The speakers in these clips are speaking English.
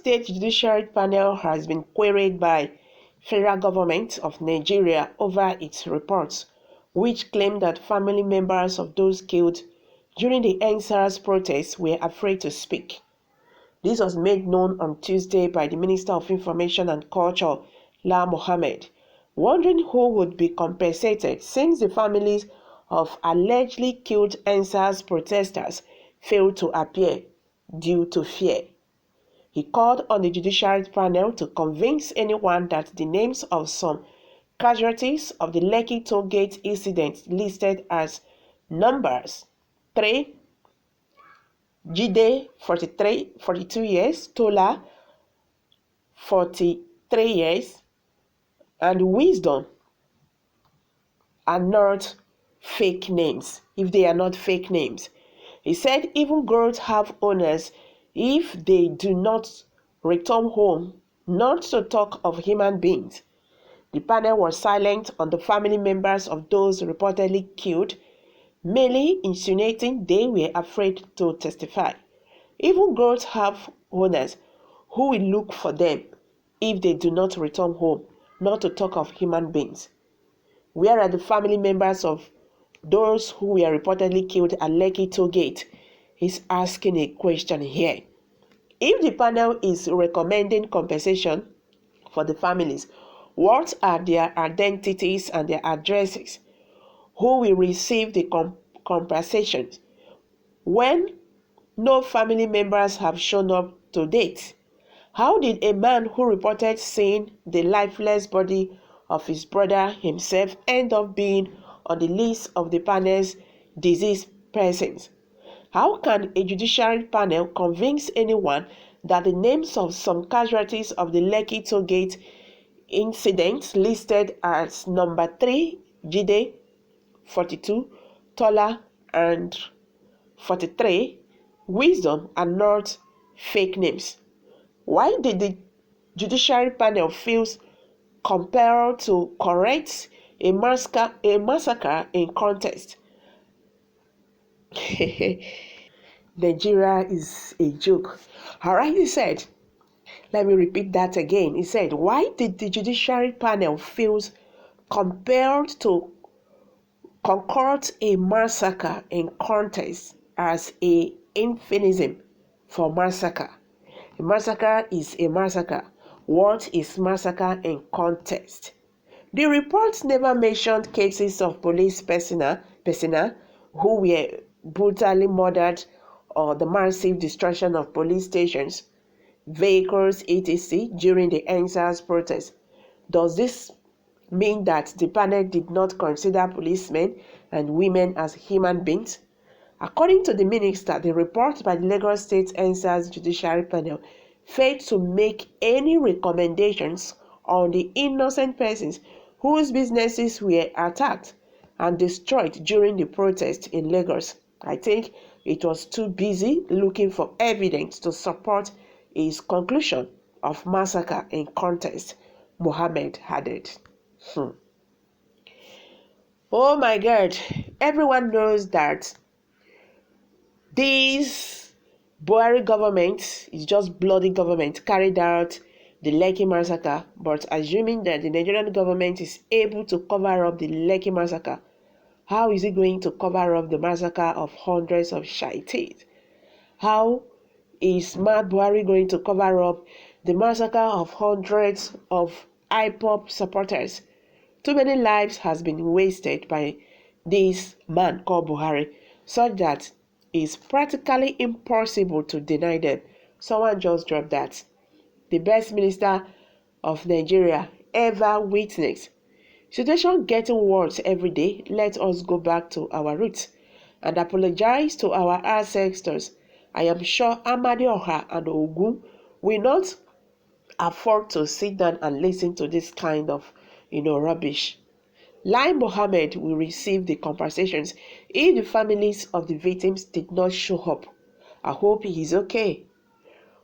State Judiciary Panel has been queried by federal government of Nigeria over its reports, which claim that family members of those killed during the EndSARS protests were afraid to speak. This was made known on Tuesday by the Minister of Information and Culture, La Mohammed, wondering who would be compensated since the families of allegedly killed EndSARS protesters failed to appear due to fear. He called on the Judiciary Panel to convince anyone that the names of some casualties of the Lekkitollgate incident listed as numbers 3, Jide 42 years, Tola 43 years, and Wisdom are not fake names, if they are not fake names. He said even girls have owners if they do not return home, not to talk of human beings. The panel was silent on the family members of those reportedly killed, merely insinuating they were afraid to testify. Even girls have owners who will look for them if they do not return home, not to talk of human beings. Where are the family members of those who were reportedly killed at Lekkitollgate? He's asking a question here. If the panel is recommending compensation for the families, what are their identities and their addresses? Who will receive the compensation when no family members have shown up to date? How did a man who reported seeing the lifeless body of his brother himself end up being on the list of the panel's deceased persons? How can a judiciary panel convince anyone that the names of some casualties of the Lekkitollgate incident listed as number 3, Jide 42, Tola and 43, Wisdom are not fake names? Why did the judiciary panel feel compelled to correct a massacre in context? Nigeria is a joke. Alright, he said, let me repeat that again. He said, why did the judiciary panel feel compelled to concoct a massacre in context as a euphemism for massacre? A massacre is a massacre. What is massacre in context? The report never mentioned cases of police personnel who were brutally murdered or the massive destruction of police stations, vehicles, etc. during the EndSARS protest. Does this mean that the panel did not consider policemen and women as human beings? According to the minister, the report by the Lagos State EndSARS Judiciary Panel failed to make any recommendations on the innocent persons whose businesses were attacked and destroyed during the protest in Lagos. I think it was too busy looking for evidence to support his conclusion of massacre in context, Mohammed added. Oh my God, everyone knows that this Buhari government is just bloody government carried out the Lekki massacre, but assuming that the Nigerian government is able to cover up the Lekki massacre, how is it going to cover up the massacre of hundreds of Shiites? How is Mad Buhari going to cover up the massacre of hundreds of IPOP supporters? Too many lives has been wasted by this man called Buhari, such that it's practically impossible to deny them. Someone just dropped that. The best minister of Nigeria ever witnessed. Situation getting worse every day. Let us go back to our roots and apologize to our ancestors. I am sure Amadi Oha and Ogun will not afford to sit down and listen to this kind of, rubbish. Lai Mohammed will receive the compensations if the families of the victims did not show up. I hope he is okay.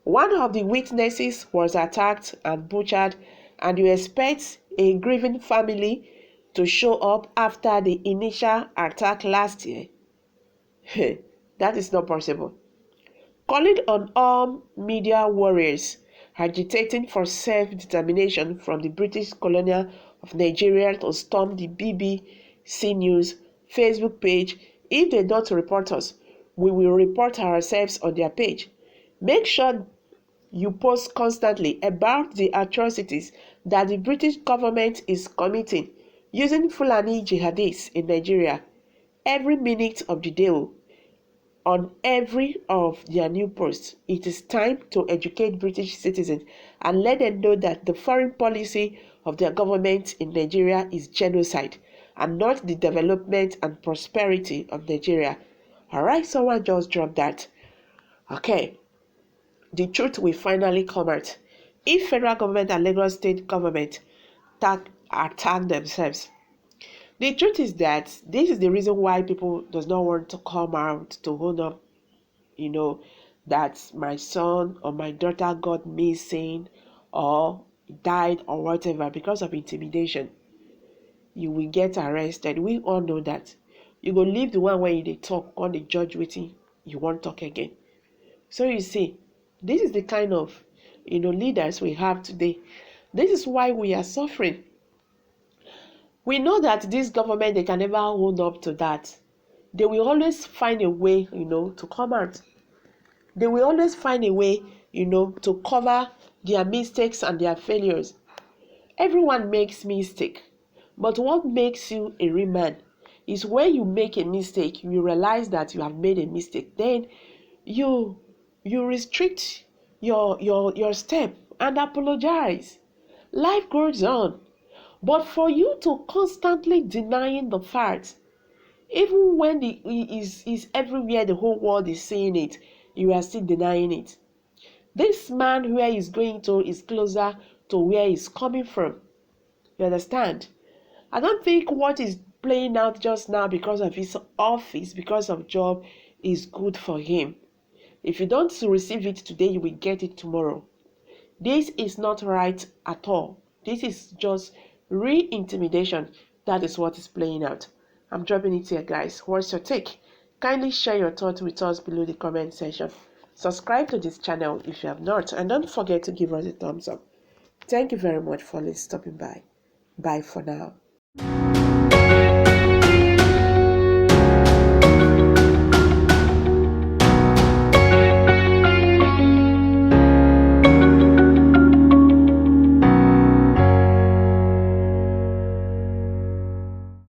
One of the witnesses was attacked and butchered, and you expect a grieving family to show up after the initial attack last year? That is not possible. Calling on all media warriors agitating for self-determination from the British colonial of Nigeria to storm the BBC News Facebook page. If they don't report us, we will report ourselves on their page. Make sure you post constantly about the atrocities that the British government is committing using Fulani jihadists in Nigeria every minute of the day on every of their new posts. It is time to educate British citizens and let them know that the foreign policy of their government in Nigeria is genocide and not the development and prosperity of Nigeria. Alright, someone just dropped that. Okay, the truth will finally come out. If federal government and Lagos state government attack themselves, the truth is that this is the reason why people does not want to come out to own up, that my son or my daughter got missing or died or whatever because of intimidation. You will get arrested. We all know that. You go leave the one when they talk on the judge waiting, you won't talk again. So you see, this is the kind of leaders we have today. This is why we are suffering. We know that this government, they can never hold up to that. They will always find a way, to come out. They will always find a way, to cover their mistakes and their failures. Everyone makes mistake. But what makes you a real man is when you make a mistake, you realize that you have made a mistake. Then you restrict your step and apologize. Life goes on. But for you to constantly denying the fact, even when it is everywhere, the whole world is saying it, you are still denying it. This man where he's going to is closer to where he's coming from. You understand? I don't think what is playing out just now because of his office, because of job, is good for him. If you don't receive it today, you will get it tomorrow. This is not right at all. This is just re-intimidation. That is what is playing out. I'm dropping it here, guys. What's your take? Kindly share your thoughts with us below the comment section. Subscribe to this channel if you have not, and don't forget to give us a thumbs up. Thank you very much for stopping by. Bye for now.